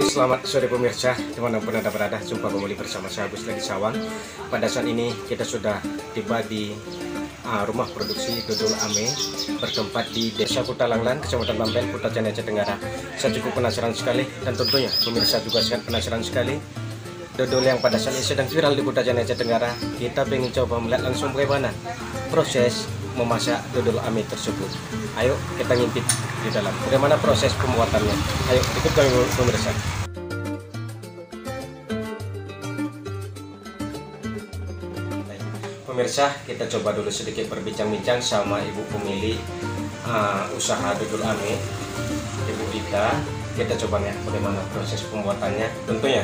Selamat sore pemirsa, dimanapun Anda berada, jumpa kembali bersama saya Agus dari Sawang. Pada saat ini kita sudah tiba di rumah produksi dodol ame bertempat di Desa Kutalanglan, Kecamatan Bambel, Kota Cianjur, Aceh Tenggara. Saya cukup penasaran sekali dan tentunya pemirsa juga sangat penasaran sekali dodol yang pada saat ini sedang viral di Kota Cianjur, Aceh Tenggara. Kita ingin coba melihat langsung bagaimana proses memasak dodol ame tersebut. Ayo kita ngintip di dalam bagaimana proses pembuatannya. Ayo ikut kami pemirsa. Pemirsa, kita coba dulu sedikit berbincang-bincang sama ibu pemilik usaha dodol ame, Ibu Rita. Kita coba lihat bagaimana proses pembuatannya. Tentunya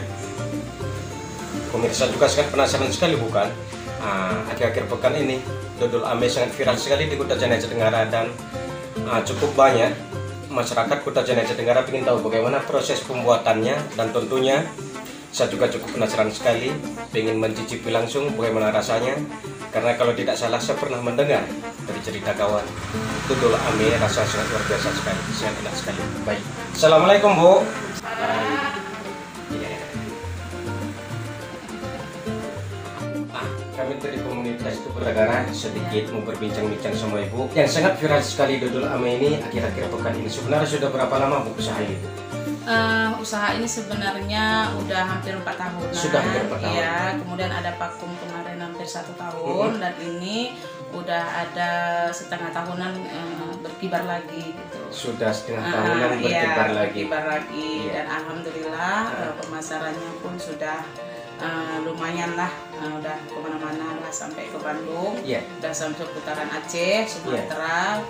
pemirsa juga sangat penasaran sekali, bukan? Akhir-akhir pekan ini dodol ame sangat viral sekali di Kota Cianjur, Aceh Tenggara, dan cukup banyak masyarakat Kota Cianjur, Aceh Tenggara ingin tahu bagaimana proses pembuatannya, dan tentunya saya juga cukup penasaran sekali, ingin mencicipi langsung bagaimana rasanya. Karena kalau tidak salah saya pernah mendengar dari cerita kawan, dodol ame rasa sangat luar biasa sekali, sangat enak sekali. Baik, assalamualaikum Bu. Kami dari komunitas itu beragara sedikit mau berbincang-bincang sama Ibu yang sangat viral sekali dodol ame ini akhir-akhir pekan ini. Sebenarnya sudah berapa lama Bu usaha ini? Usaha ini sebenarnya udah hampir 4 tahun. Sudah hampir 4 tahun. Ya, kemudian ada vakum kemarin hampir 1 tahun, dan ini udah ada setengah tahunan berkibar lagi gitu. Sudah setengah tahunan berkibar lagi. Berkibar lagi, dan alhamdulillah pemasarannya pun sudah lumayan lah, udah kemana-mana lah, sampai ke Bandung, udah sampai seputaran Aceh, Sumatera,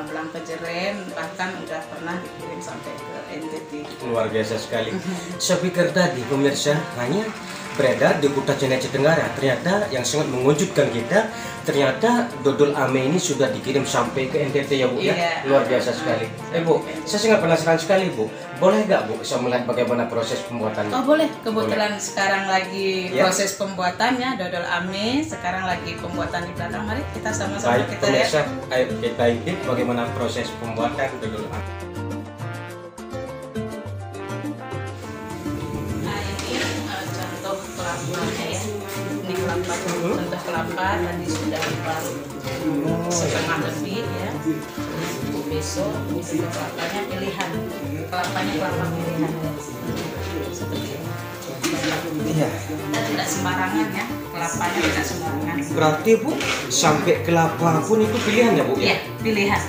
Belang Kejeren, bahkan udah pernah dikirim sampai ke NTT. Luar biasa sekali. Saya pikir tadi pemirsa hanya beredar di Kota Cianjur, Aceh Tenggara. Ternyata yang sangat mengejutkan kita, ternyata dodol ame ini sudah dikirim sampai ke NTT ya Bu ya. Luar biasa sekali. Bu, saya sangat penasaran sekali Bu. Boleh nggak Bu saya melihat bagaimana proses pembuatannya? Oh boleh, kebetulan sekarang lagi proses pembuatannya dodol ame. Sekarang lagi pembuatan di belakang. Mari kita sama-sama kita pemirsa, lihat. ayo kita intip bagaimana proses pembuatan dodol ame. Kelapanya ya, ini kelapa, contoh kelapa tadi sudah diparut setengah lebih ya. Besok ini kelapanya pilihan, kelapa pilihan seperti ini. Iya. Kita tidak sembarangan ya, kelapanya tidak sembarangan. Berarti Bu sampai kelapa pun itu pilihan ya Bu ya? Iya, pilihan.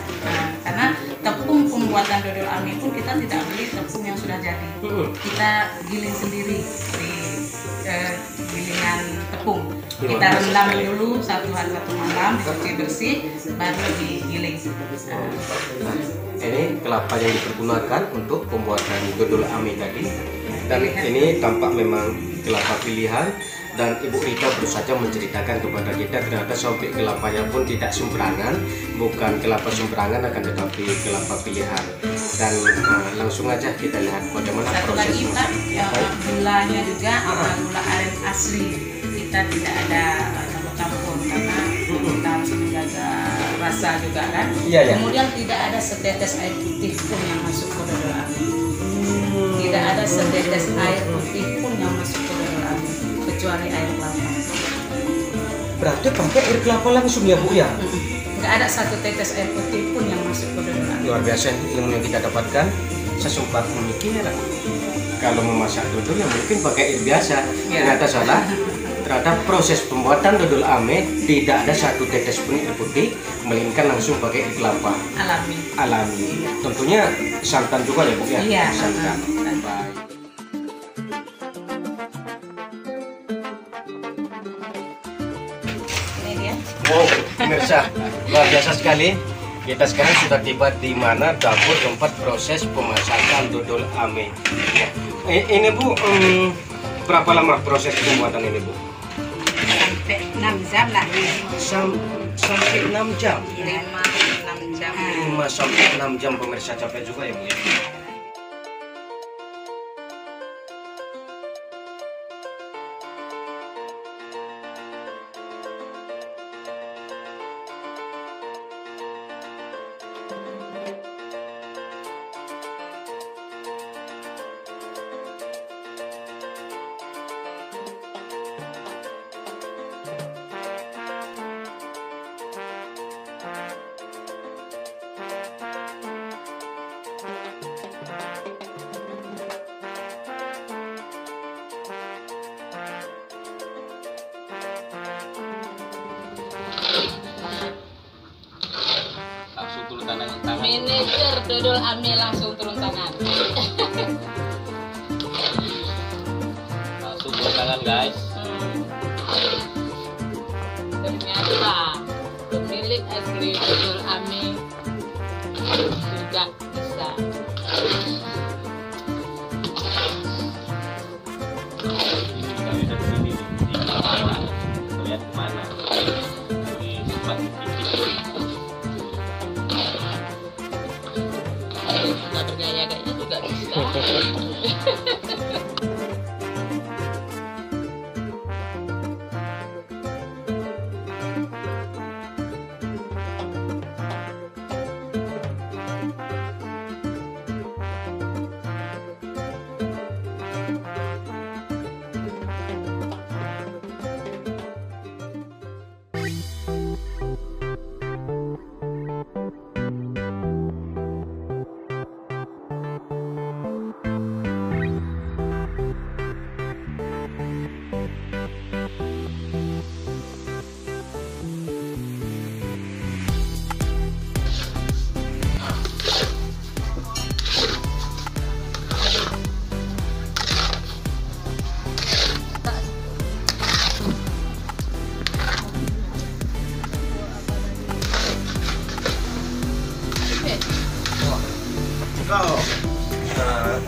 Karena tepung pembuatan dodol ame pun kita tidak beli tepung yang sudah jadi. Kita giling sendiri di gilingan tepung. Kita rendam dulu 1 hari 1 malam, dicuci bersih, baru digiling. Ini kelapa yang dipergunakan untuk pembuatan dodol ame tadi, dan ini tampak memang kelapa pilihan. Dan Ibu Rita baru saja menceritakan kepada kita ternyata sampai kelapanya pun tidak sembarangan, bukan kelapa sembarangan, akan tetapi kelapa pilihan. Dan langsung aja kita lihat bagaimana proses gulanya juga gula aren asli, kita tidak ada campur karena kita harus menjaga rasa juga kan. Kemudian tidak ada setetes air putih pun yang masuk ke dodol ame. Tidak ada setetes air putih pun yang masuk ke dodol ame, kecuali air kelapa. Berarti pakai air kelapa langsung ya Bu ya? Nggak ada 1 tetes air putih pun yang masuk ke dodol ame. Luar biasa ilmu yang kita dapatkan. Saya sempat memikir kalau memasak dodol yang mungkin pakai air biasa. Ternyata salah. Terhadap proses pembuatan dodol ame tidak ada 1 tetes pun air putih, melainkan langsung pakai air kelapa alami. Tentunya santan juga ya Bu ya? Iya, santan. Baik. Ini dia. Wow, pemirsa, luar biasa sekali. Kita sekarang sudah tiba di mana dapur tempat proses pemasakan dodol ame. Ini Bu, berapa lama proses pembuatan ini Bu? Sampai 6 jam lah. Sampai 6 jam? 5-6 jam. 5 sampai 6 jam pemirsa, capek juga ya Bu ya? Manajer dodol ame langsung turun tangan. Langsung turun tangan guys. Ternyata pemilik asli dodol ame juga bisa. Lihat kemana? Di tempat Kita bergaya kayaknya juga bisa.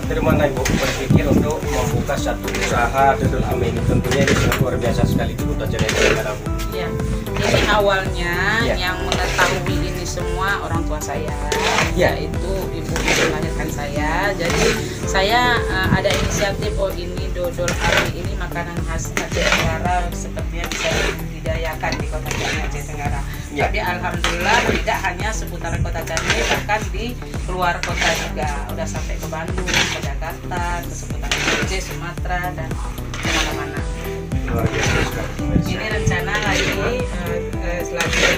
Dari mana Ibu berpikir untuk membuka satu usaha dodol ame ini? Tentunya ini sangat luar biasa sekali di Kota Jatinegara, Bu. Ya, jadi awalnya Ya. yang mengetahui ini semua orang tua saya, Ya. yaitu ibu yang melahirkan saya. Jadi saya ada inisiatif, oh ini dodol ame ini makanan khas Aceh Tenggara, sepertinya bisa dibudidayakan di Kota Caringin Aceh Tenggara. Ya. Tapi alhamdulillah tidak hanya seputaran Kota Caringin, bahkan di luar kota juga. Udah sampai ke Bandung, ke Jakarta, ke seputaran Aceh, Sumatera, dan kemana-mana. Luar biasa sekali, pemirsa. Ini rencana lagi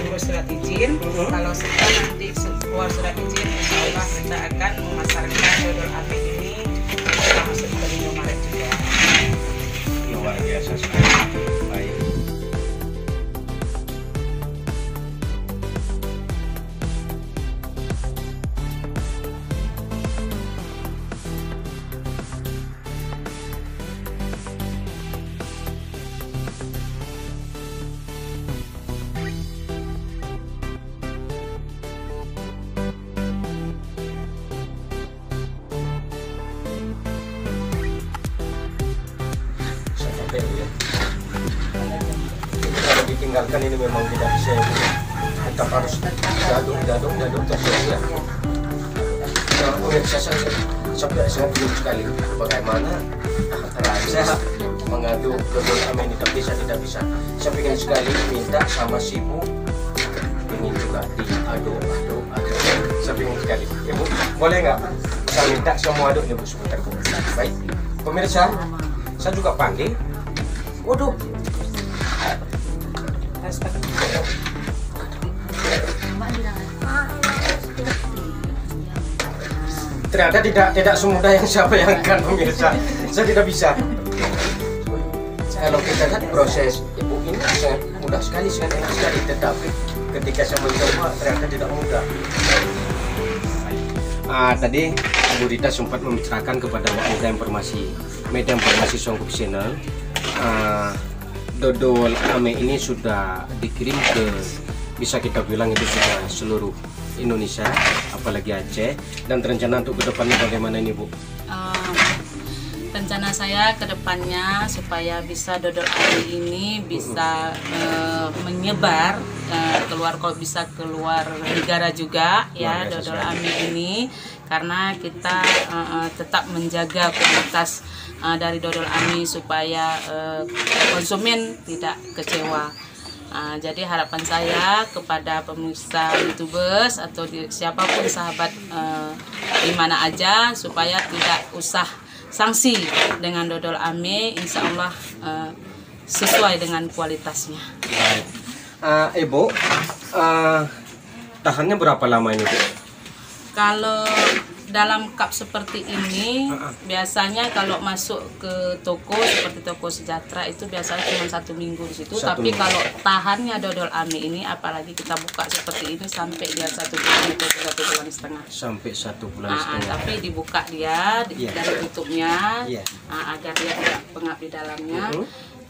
urus surat izin. Kalau setelah nanti keluar surat izin, insya Allah kita akan memasarkan dodol ame ini masuk ke Indomaret juga. Luar biasa sekali. Baik. Sampai ya. Kalau ditinggalkan ini memang tidak bisa, ya, Bu. Tetap harus gadung terus ya. Nah, pemirsa sampai sangat bingung sekali bagaimana rasa mengadu dodol ame ini, tapi saya tidak bisa. Saya ingin sekali minta sama si Bu, ingin juga diaduk. Saya ingin sekali. Ibu, boleh nggak saya minta semua aduk Bu sebentar, Bu? Baik. Pemirsa, saya juga panggil. Waduh. Ternyata tidak semudah yang saya bayangkan, pemirsa. Saya tidak bisa. Kalau kita lihat proses Ibu ini sangat mudah sekali, sangat enak sekali. Tetapi ketika saya mencoba ternyata tidak mudah. Tadi Bu Rita sempat membicarakan kepada media informasi Songkok Channel. Dodol ame ini sudah dikirim ke, bisa kita bilang itu sudah seluruh Indonesia, apalagi Aceh. Dan rencana untuk kedepannya bagaimana ini, Bu? Rencana saya ke depannya supaya bisa dodol ame ini bisa menyebar bisa keluar negara juga ya, dodol ame ini, karena kita tetap menjaga kualitas dari dodol ame supaya konsumen tidak kecewa. Jadi harapan saya kepada pemirsa YouTubers atau siapapun sahabat di mana aja, supaya tidak usah sanksi dengan dodol ame, insya Allah sesuai dengan kualitasnya. Ibu, tahannya berapa lama ini, Bu? Kalau dalam cup seperti ini biasanya kalau masuk ke toko seperti toko Sejahtera itu biasanya cuma 1 minggu di situ. Tapi kalau tahannya dodol ame ini, apalagi kita buka seperti ini sampai dia 1 bulan atau 1 bulan setengah. Sampai 1 bulan setengah. Tapi dibuka dia dari tutupnya agar dia tidak pengap di dalamnya.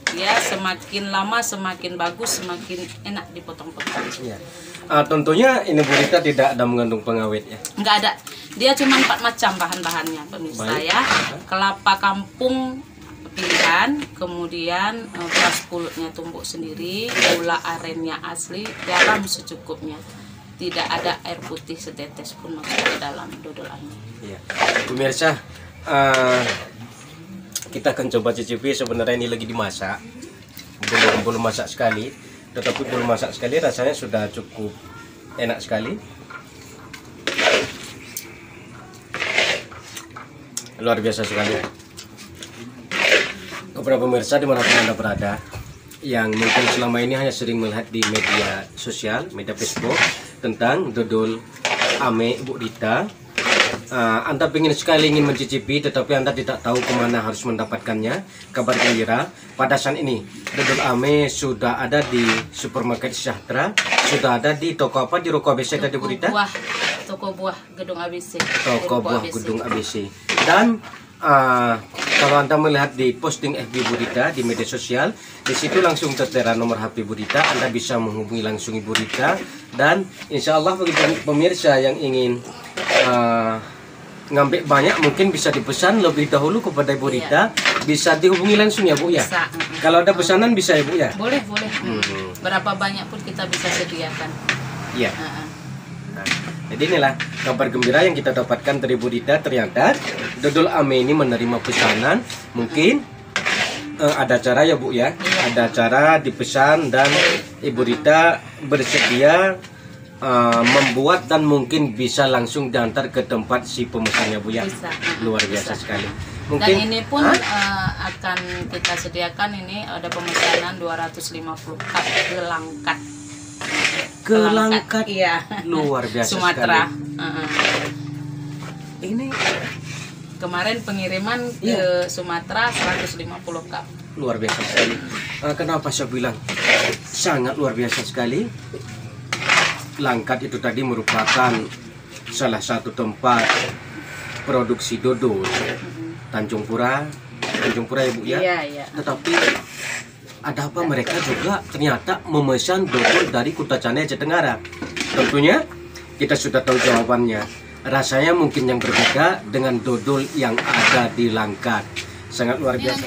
Dia semakin lama semakin bagus, semakin enak dipotong-potong. Tentunya ini Bu Rita tidak ada mengandung pengawet ya? Enggak ada. Dia cuma 4 macam bahan-bahannya pemirsa ya. Kelapa kampung pilihan, kemudian beras pulutnya tumbuk sendiri, gula arennya asli, garam secukupnya. Tidak ada air putih setetes pun masuk ke dalam dodol ame. Iya. Pemirsa, kita akan coba cicipi. Sebenarnya ini lagi dimasak, belum masak sekali, tetapi belum masak sekali rasanya sudah cukup enak sekali, luar biasa sekali. Kepada pemirsa dimanapun Anda berada, yang mungkin selama ini hanya sering melihat di media sosial, media Facebook tentang dodol ame Bu Rita, Anda ingin mencicipi tetapi Anda tidak tahu kemana harus mendapatkannya, kabar gembira, pada saat ini dodol ame sudah ada di supermarket Sejahtera, sudah ada di toko apa, di Ruko ABC tadi Bu Rita? Toko buah Gedung ABC. Toko buah Gedung ABC. Dan kalau Anda melihat di posting FB Bu Rita di media sosial, di situ langsung tertera nomor HP Bu Rita. Anda bisa menghubungi langsung Ibu Rita, dan insya Allah bagi pemirsa yang ingin ngambil banyak mungkin bisa dipesan lebih dahulu kepada Ibu Rita. Bisa dihubungi langsung ya Bu ya? Bisa. Kalau ada pesanan bisa ya Bu ya? Boleh. Berapa banyak pun kita bisa sediakan. Iya. Jadi inilah kabar gembira yang kita dapatkan dari Bu Rita. Ternyata dodol ame ini menerima pesanan. Mungkin ada cara ya Bu ya? Ada cara dipesan dan Ibu Rita bersedia membuat dan mungkin bisa langsung diantar ke tempat si pemesannya Bu ya? Bisa. Luar biasa sekali. Mungkin, dan ini pun akan kita sediakan, ini ada pemesanan 250 cup Kelangkat. Iya. Luar biasa Sumatera. Ini kemarin pengiriman ke Sumatera 150 cup. Luar biasa sekali. Kenapa saya bilang sangat luar biasa sekali? Langkat itu tadi merupakan salah satu tempat produksi dodol Tanjung Pura ya Bu ya? Iya. Tetapi ada apa, mereka juga ternyata memesan dodol dari Kutacana Aceh Tenggara. Tentunya kita sudah tahu jawabannya. Rasanya mungkin yang berbeda dengan dodol yang ada di Langkat. Sangat luar biasa.